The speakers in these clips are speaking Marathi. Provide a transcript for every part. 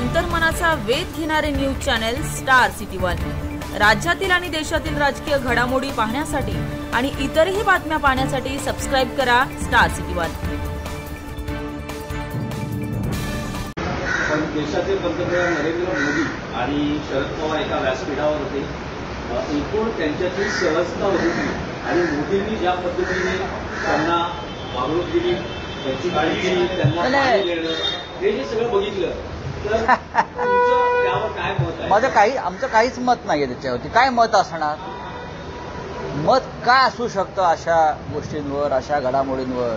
अंतर्मनाचा वेध घेणारे news channel star city one. राज्यातील आणि देशातील राजकीय घडामोडी पाहण्यासाठी आणि इतरही बातम्या पाहण्यासाठी सबस्क्राइब करा स्टार सिटी वन। देशाचे पंतप्रधान नरेंद्र मोदी आणि शरद पवार एका व्यासपीठावर होते। एकूण त्यांच्यातील सहजता होती आणि मोदींनी ज्या पद्धतीने त्यांना वागणूक दिली, त्यांची काळजी, त्यांना पाणी देणं, हे जे सगळं बघितलं तर तुमचं त्यावर काय मत आहे? माझं आमचं काहीच मत नाहीये त्याच्यावरती। काय मत असणार? मत काय असू शकतं अशा गोष्टींवर, अशा घडामोडींवर?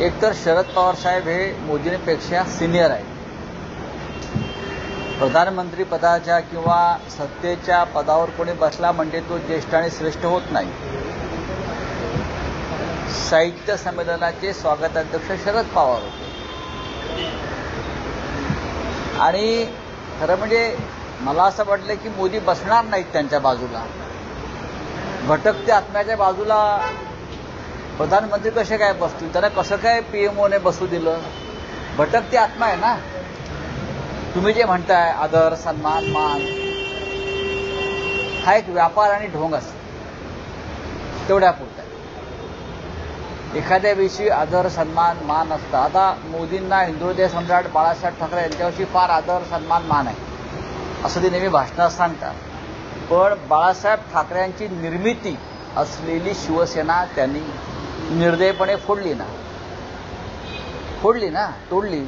एकतर शरद पवार साहेब हे मोदींपेक्षा सिनियर आहेत। प्रधानमंत्री पदाच्या किंवा सत्तेच्या पदावर कोणी बसला म्हणजे तो ज्येष्ठ आणि श्रेष्ठ होत नाही। साहित्य संमेलनाचे स्वागताध्यक्ष शरद पवार होते आणि खरं म्हणजे मला असं वाटलं की मोदी बसणार नाहीत त्यांच्या बाजूला। भटकत्या आत्म्याच्या बाजूला प्रधानमंत्री कसे काय बसतील? त्यांना कसं काय पीएमओने बसू दिलं? भटकती आत्मा आहे ना। तुम्ही जे म्हणताय आदर, सन्मान, मान, हा एक व्यापार आणि ढोंग असतो, तेवढ्यापुरता। एखाद्याविषयी आदर, सन्मान, मान असतं। आता मोदींना हिंदुहृदय सम्राट बाळासाहेब ठाकरे यांच्याविषयी फार आदर, सन्मान, मान आहे असं ते नेहमी भाषणात सांगतात। पण बाळासाहेब ठाकरेंची निर्मिती असलेली शिवसेना त्यांनी निर्दयपणे फोडली ना, तोडली।